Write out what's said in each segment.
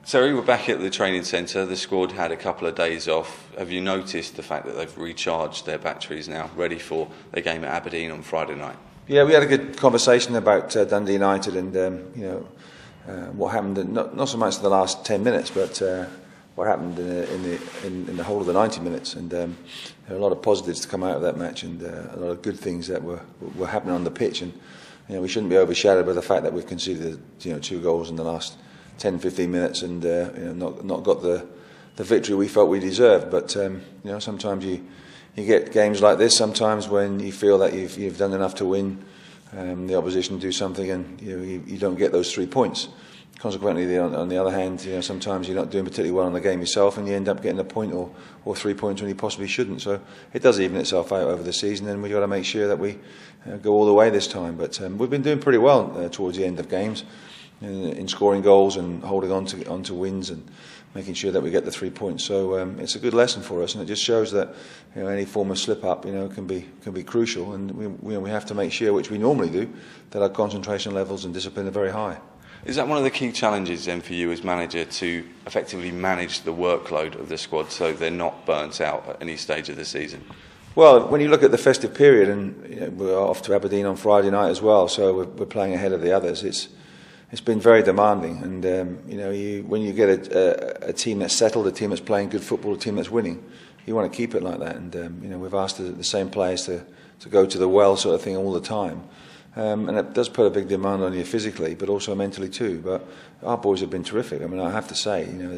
So we were back at the training centre. The squad had a couple of days off. Have you noticed the fact that they've recharged their batteries now, ready for their game at Aberdeen on Friday night? Yeah, we had a good conversation about Dundee United and what happened. Not so much in the last 10 minutes, but what happened in the whole of the 90 minutes. And there are a lot of positives to come out of that match, and a lot of good things that were happening on the pitch. And we shouldn't be overshadowed by the fact that we've conceded 2 goals in the last 10-15 minutes and not got the victory we felt we deserved. But sometimes you get games like this. Sometimes when you feel that you've done enough to win, the opposition do something and you don't get those 3 points. Consequently, on the other hand, sometimes you're not doing particularly well in the game yourself, and you end up getting a point or 3 points when you possibly shouldn't. So it does even itself out over the season, and we've got to make sure that we go all the way this time. But we've been doing pretty well towards the end of games in scoring goals and holding on to wins and making sure that we get the 3 points. So it's a good lesson for us, and it just shows that any form of slip up can be crucial, and we have to make sure, which we normally do, that our concentration levels and discipline are very high. Is that one of the key challenges then for you as manager, to effectively manage the workload of the squad so they're not burnt out at any stage of the season? Well, when you look at the festive period, and we're off to Aberdeen on Friday night as well, so we're playing ahead of the others. It's been very demanding, and when you get a team that's settled, a team that's playing good football, a team that's winning, you want to keep it like that. And we've asked the same players to go to the well sort of thing all the time, and it does put a big demand on you physically, but also mentally too. But our boys have been terrific. I mean, I have to say, it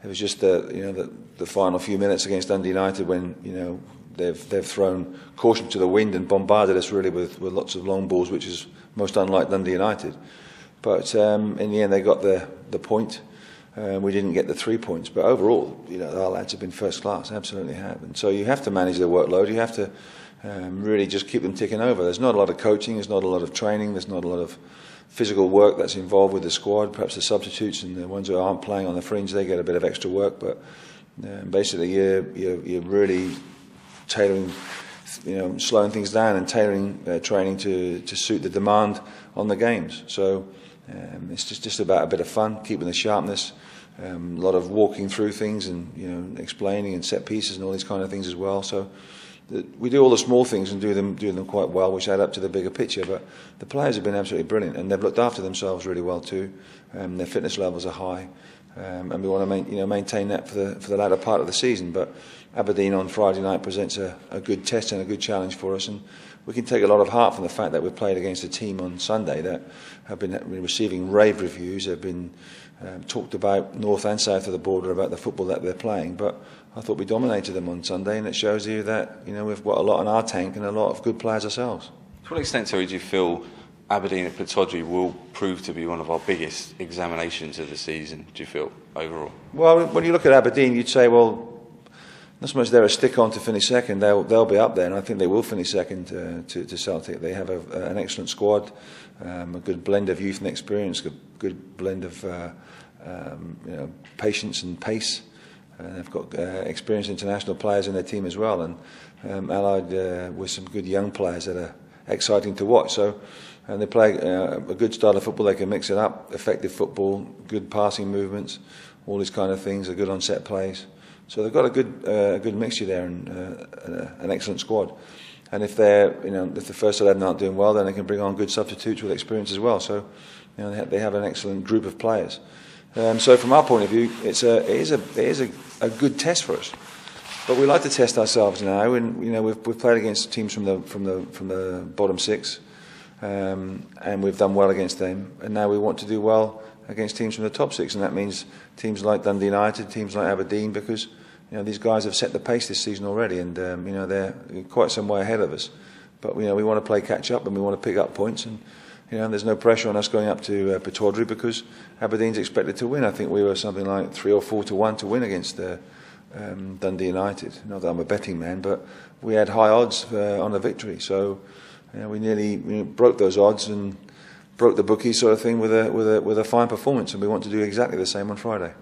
was just the final few minutes against Dundee United when they've thrown caution to the wind and bombarded us really with lots of long balls, which is most unlike Dundee United. But in the end, they got the point. We didn't get the 3 points. But overall, our lads have been first class, absolutely have. And so you have to manage their workload. You have to really just keep them ticking over. There's not a lot of coaching. There's not a lot of training. There's not a lot of physical work that's involved with the squad. Perhaps the substitutes and the ones who aren't playing on the fringe, they get a bit of extra work. But basically, you're really tailoring, slowing things down and tailoring training to suit the demand on the games. So it's just about a bit of fun, keeping the sharpness, a lot of walking through things and explaining and set pieces and all these kind of things as well. So we do all the small things and do them quite well, which add up to the bigger picture. But the players have been absolutely brilliant, and they've looked after themselves really well too. Their fitness levels are high, and we want to maintain that for the latter part of the season. But Aberdeen on Friday night presents a good test and a good challenge for us, and we can take a lot of heart from the fact that we've played against a team on Sunday that have been receiving rave reviews. They've been talked about north and south of the border about the football that they're playing. But I thought we dominated them on Sunday, and it shows you that we've got a lot in our tank and a lot of good players ourselves. To what extent, Terry, do you feel Aberdeen at Pittodrie will prove to be one of our biggest examinations of the season, do you feel, overall? Well, when you look at Aberdeen, you'd say, well, not so much they're a stick-on to finish second. They'll be up there, and I think they will finish second to Celtic. They have an excellent squad, a good blend of youth and experience, a good blend of patience and pace. They've got experienced international players in their team as well, and allied with some good young players that are exciting to watch. So, and they play a good style of football. They can mix it up, effective football, good passing movements, all these kind of things. They're good on set plays. So they've got a good mixture there and an excellent squad. And if if the first 11 aren't doing well, then they can bring on good substitutes with experience as well. So they have an excellent group of players. So from our point of view, it is a good test for us. But we like to test ourselves now, and we've played against teams from the bottom six, and we've done well against them. And now we want to do well against teams from the top six, and that means teams like Dundee United, teams like Aberdeen, because these guys have set the pace this season already, and they're quite some way ahead of us. But we want to play catch up, and we want to pick up points, and there's no pressure on us going up to Pittodrie because Aberdeen's expected to win. I think we were something like 3 or 4 to 1 to win against Dundee United. Not that I'm a betting man, but we had high odds on a victory, so we nearly broke those odds and broke the bookie sort of thing with a fine performance, and we want to do exactly the same on Friday.